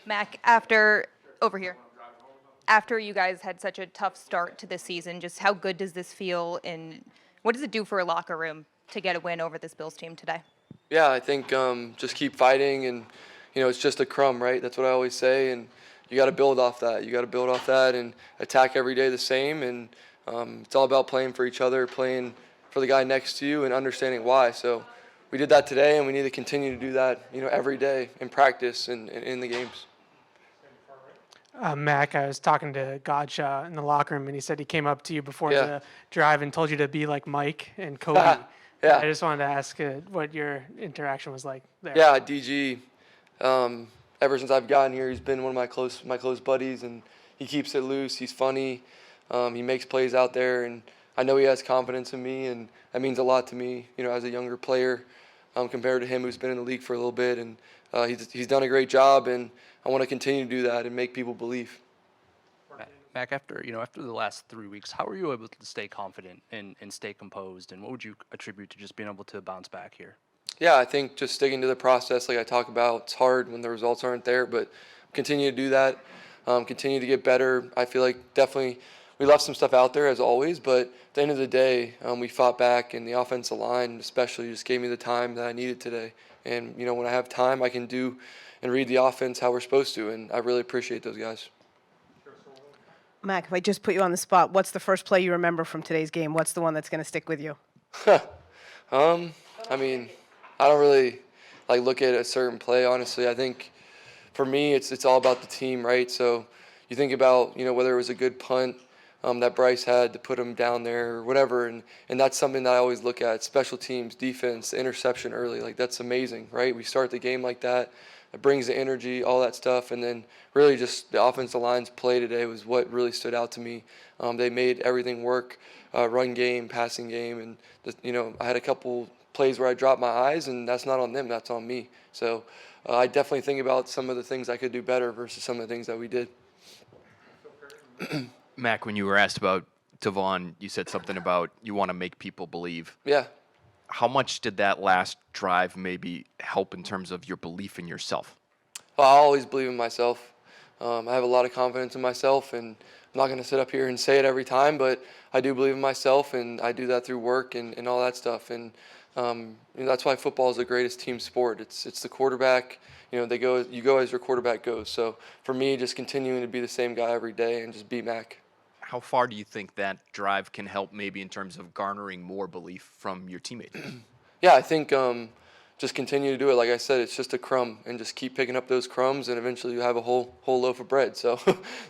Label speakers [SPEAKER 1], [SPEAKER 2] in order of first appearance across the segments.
[SPEAKER 1] Mac, over here, after you guys had such a tough start to the season, just how good does this feel, and what does it do for a locker room to get a win over this Bills team today?
[SPEAKER 2] Yeah, I think just keep fighting, and it's just a crumb, right? That's what I always say, and you got to build off that. You got to build off that and attack every day the same, and it's all about playing for each other, playing for the guy next to you, and understanding why. So we did that today, and we need to continue to do that, every day in practice and in the games.
[SPEAKER 3] Mac, I was talking to Godshaw in the locker room, and he said he came up to you before
[SPEAKER 2] Yeah.
[SPEAKER 3] the drive and told you to be like Mike and Kobe.
[SPEAKER 2] Yeah.
[SPEAKER 3] I just wanted to ask what your interaction was like there.
[SPEAKER 2] Yeah, DG. Ever since I've gotten here, he's been one of my close buddies, and he keeps it loose. He's funny. He makes plays out there, and I know he has confidence in me, and that means a lot to me. As a younger player, compared to him, who's been in the league for a little bit, and he's done a great job, and I want to continue to do that and make people believe.
[SPEAKER 4] Mac, after the last 3 weeks, how were you able to stay confident and stay composed? And what would you attribute to just being able to bounce back here?
[SPEAKER 2] Yeah, I think just sticking to the process, like I talk about, it's hard when the results aren't there, but continue to do that, continue to get better. I feel like definitely we left some stuff out there as always, but at the end of the day, we fought back, and the offensive line especially just gave me the time that I needed today. And when I have time, I can do and read the offense how we're supposed to, and I really appreciate those guys.
[SPEAKER 5] Mac, if I just put you on the spot, what's the first play you remember from today's game? What's the one that's going to stick with you?
[SPEAKER 2] I mean, I don't really look at a certain play, honestly. I think for me it's all about the team, right? So you think about, whether it was a good punt that Bryce had to put him down there or whatever, and that's something that I always look at. Special teams, defense, the interception early, that's amazing, right? We start the game like that. It brings the energy, all that stuff, and then really just the offensive line's play today was what really stood out to me. They made everything work, run game, passing game, and I had a couple plays where I dropped my eyes, and that's not on them, that's on me. So I definitely think about some of the things I could do better versus some of the things that we did.
[SPEAKER 6] Mac, when you were asked about Devon, you said something about you want to make people believe.
[SPEAKER 2] Yeah.
[SPEAKER 6] How much did that last drive maybe help in terms of your belief in yourself?
[SPEAKER 2] Well, I always believe in myself. I have a lot of confidence in myself, and I'm not going to sit up here and say it every time, but I do believe in myself, and I do that through work and all that stuff. And that's why football is the greatest team sport. It's the quarterback. You go as your quarterback goes. So for me, just continuing to be the same guy every day and just beat Mac.
[SPEAKER 6] How far do you think that drive can help maybe in terms of garnering more belief from your teammates?
[SPEAKER 2] Yeah, I think just continue to do it. Like I said, it's just a crumb, and just keep picking up those crumbs, and eventually you have a whole loaf of bread. So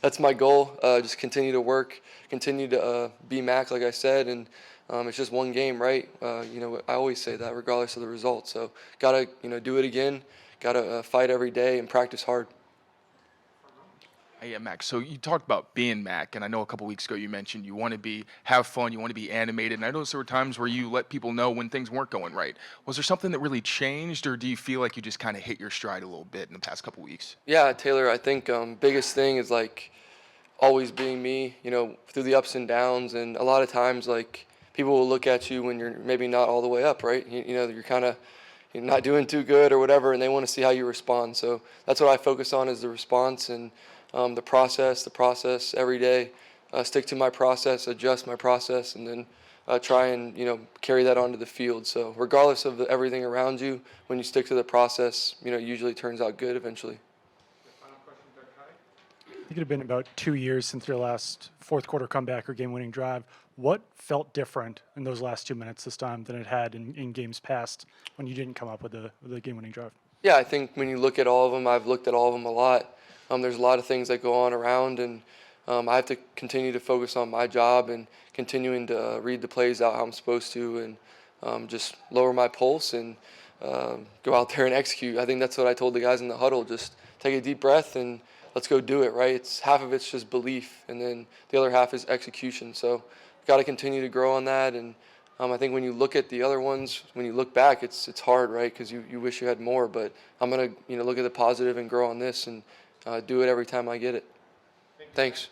[SPEAKER 2] that's my goal. Just continue to work, continue to be Mac, like I said, and it's just one game, right? I always say that regardless of the result. So gotta do it again. Gotta fight every day and practice hard.
[SPEAKER 7] Yeah, Mac. So you talked about being Mac, and I know a couple weeks ago you mentioned you want to have fun, you want to be animated, and I noticed there were times where you let people know when things weren't going right. Was there something that really changed, or do you feel like you just kind of hit your stride a little bit in the past couple weeks?
[SPEAKER 2] Yeah, Taylor, I think biggest thing is always being me, through the ups and downs, and a lot of times people will look at you when you're maybe not all the way up, right? You're kind of not doing too good or whatever, and they want to see how you respond. So that's what I focus on, is the response and the process every day. Stick to my process, adjust my process, and then try and carry that onto the field. So regardless of everything around you, when you stick to the process, it usually turns out good eventually.
[SPEAKER 8] I think it had been about 2 years since your last fourth quarter comeback or game-winning drive. What felt different in those last 2 minutes this time than it had in games past when you didn't come up with the game-winning drive?
[SPEAKER 2] Yeah, I think when you look at all of them, I've looked at all of them a lot. There's a lot of things that go on around, and I have to continue to focus on my job and continuing to read the plays out how I'm supposed to, and just lower my pulse and go out there and execute. I think that's what I told the guys in the huddle. Just take a deep breath and let's go do it, right? Half of it's just belief, and then the other half is execution. So got to continue to grow on that, and I think when you look at the other ones, when you look back, it's hard, right? Because you wish you had more, but I'm going to look at the positive and grow on this and do it every time I get it. Thanks.